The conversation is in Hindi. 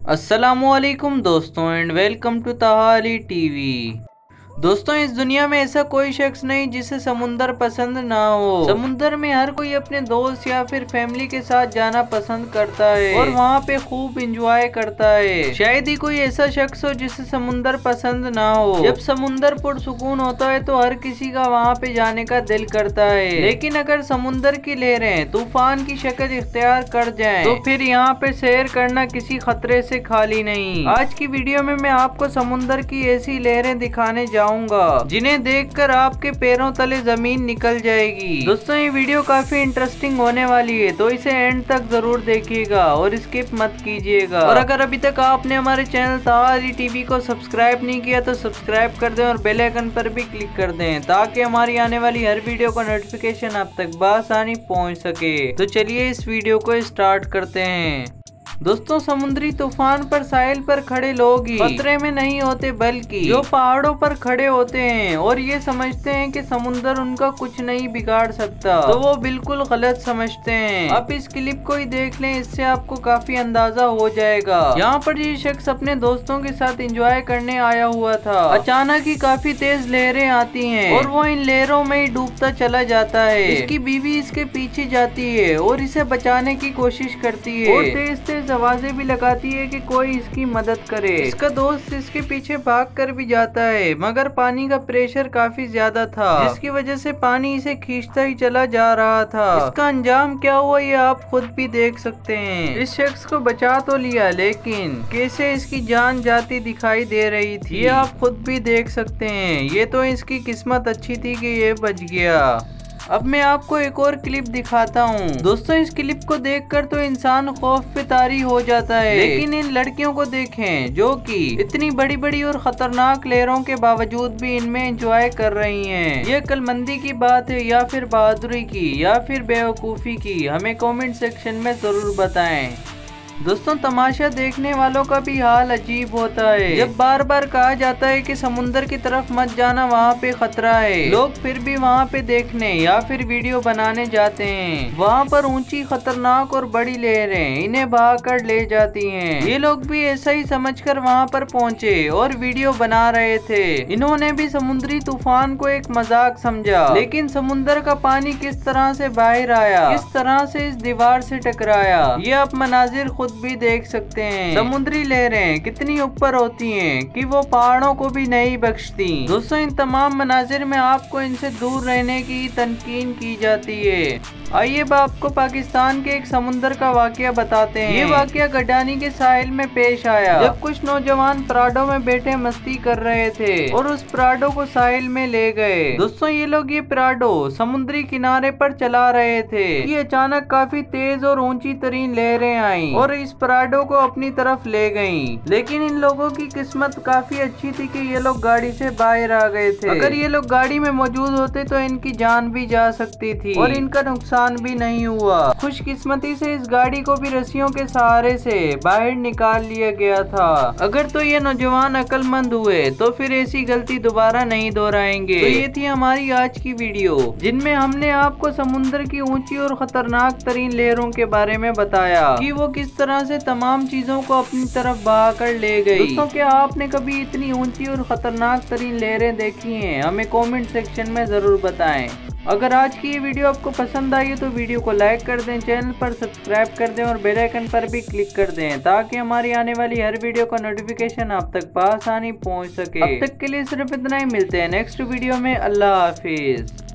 अस्सलामुअलैकुम दोस्तों एंड वेलकम टू तहाली टीवी। दोस्तों, इस दुनिया में ऐसा कोई शख्स नहीं जिसे समुंदर पसंद ना हो। समुंदर में हर कोई अपने दोस्त या फिर फैमिली के साथ जाना पसंद करता है और वहाँ पे खूब इंजॉय करता है। शायद ही कोई ऐसा शख्स हो जिसे समुंदर पसंद ना हो। जब समुंदर पुरसुकून होता है तो हर किसी का वहाँ पे जाने का दिल करता है, लेकिन अगर समुंदर की लहरें तूफान की शक्ल इख्तियार कर जाएं, तो फिर यहाँ पे सैर करना किसी खतरे से खाली नहीं। आज की वीडियो में मैं आपको समुंदर की ऐसी लहरें दिखाने जाऊंगा जिन्हें देखकर आपके पैरों तले जमीन निकल जाएगी। दोस्तों, ये वीडियो काफी इंटरेस्टिंग होने वाली है, तो इसे एंड तक जरूर देखिएगा और स्किप मत कीजिएगा। और अगर अभी तक आपने हमारे चैनल तहाली टीवी को सब्सक्राइब नहीं किया तो सब्सक्राइब कर दें और बेल आइकन पर भी क्लिक कर दें, ताकि हमारी आने वाली हर वीडियो का नोटिफिकेशन आप तक बआसानी पहुंच सके। तो चलिए इस वीडियो को स्टार्ट करते हैं। दोस्तों, समुद्री तूफान पर साहिल पर खड़े लोग ही खतरे में नहीं होते, बल्कि जो पहाड़ों पर खड़े होते हैं और ये समझते हैं कि समुंदर उनका कुछ नहीं बिगाड़ सकता, तो वो बिल्कुल गलत समझते हैं। आप इस क्लिप को ही देख लें, इससे आपको काफी अंदाजा हो जाएगा। यहाँ पर ये शख्स अपने दोस्तों के साथ एंजॉय करने आया हुआ था। अचानक ही काफी तेज लहरें आती हैं और वो इन लहरों में ही डूबता चला जाता है। इसकी बीवी इसके पीछे जाती है और इसे बचाने की कोशिश करती है और तेज तेज आवाजें भी लगाती है कि कोई इसकी मदद करे। इसका दोस्त इसके पीछे भाग कर भी जाता है, मगर पानी का प्रेशर काफी ज्यादा था, जिसकी वजह से पानी इसे खींचता ही चला जा रहा था। इसका अंजाम क्या हुआ ये आप खुद भी देख सकते हैं। इस शख्स को बचा तो लिया, लेकिन कैसे इसकी जान जाती दिखाई दे रही थी ये आप खुद भी देख सकते हैं। ये तो इसकी किस्मत अच्छी थी कि ये बच गया। अब मैं आपको एक और क्लिप दिखाता हूँ। दोस्तों, इस क्लिप को देखकर तो इंसान खौफ पे तारी हो जाता है, लेकिन इन लड़कियों को देखें जो कि इतनी बड़ी बड़ी और खतरनाक लहरों के बावजूद भी इनमें एंजॉय कर रही हैं। ये अक्लमंदी की बात है या फिर बहादुरी की या फिर बेवकूफ़ी की, हमें कमेंट सेक्शन में जरूर बताएं। दोस्तों, तमाशा देखने वालों का भी हाल अजीब होता है। जब बार बार कहा जाता है कि समुंदर की तरफ मत जाना, वहाँ पे खतरा है, लोग फिर भी वहाँ पे देखने या फिर वीडियो बनाने जाते हैं। वहाँ पर ऊंची, खतरनाक और बड़ी लहरें इन्हें बहाकर ले जाती हैं। ये लोग भी ऐसा ही समझकर वहाँ पर पहुँचे और वीडियो बना रहे थे। इन्होंने भी समुद्री तूफान को एक मजाक समझा, लेकिन समुंदर का पानी किस तरह से बाहर आया, किस तरह से इस दीवार से टकराया, ये आप मनाजिर खुद भी देख सकते हैं। समुद्री लहरें कितनी ऊपर होती हैं कि वो पहाड़ों को भी नहीं बख्शती। दोस्तों, इन तमाम मनाजिर में आपको इनसे दूर रहने की तनकीन की जाती है। आइए अब आपको पाकिस्तान के एक समुंदर का वाकया बताते हैं। ये वाकया गडानी के साहिल में पेश आया, जब कुछ नौजवान प्राडो में बैठे मस्ती कर रहे थे और उस प्राडो को साहिल में ले गए। दोस्तों, ये लोग ये प्राडो समुद्री किनारे पर चला रहे थे कि अचानक काफी तेज और ऊंची तरीन लहरें आईं और इस प्राडो को अपनी तरफ ले गईं। लेकिन इन लोगों की किस्मत काफी अच्छी थी कि ये लोग गाड़ी से बाहर आ गए थे। अगर ये लोग गाड़ी में मौजूद होते तो इनकी जान भी जा सकती थी और इनका नुकसान भी नहीं हुआ। खुशकिस्मती से इस गाड़ी को भी रस्सियों के सहारे से बाहर निकाल लिया गया था। अगर तो ये नौजवान अक्लमंद हुए तो फिर ऐसी गलती दोबारा नहीं दोहराएंगे। तो ये थी हमारी आज की वीडियो, जिनमें हमने आपको समुद्र की ऊंची और खतरनाक तरीन लहरों के बारे में बताया कि वो किस तरह से तमाम चीजों को अपनी तरफ बहा कर ले गई। दोस्तों, क्या आपने कभी इतनी ऊंची और खतरनाक तरीन लहरें देखी हैं? हमें कमेंट सेक्शन में जरूर बताएं। अगर आज की ये वीडियो आपको पसंद आई तो वीडियो को लाइक कर दें, चैनल पर सब्सक्राइब कर दें और बेल आइकन पर भी क्लिक कर दें, ताकि हमारी आने वाली हर वीडियो का नोटिफिकेशन आप तक बआसानी पहुंच सके। अब तक के लिए सिर्फ इतना ही। मिलते हैं नेक्स्ट वीडियो में। अल्लाह हाफिज।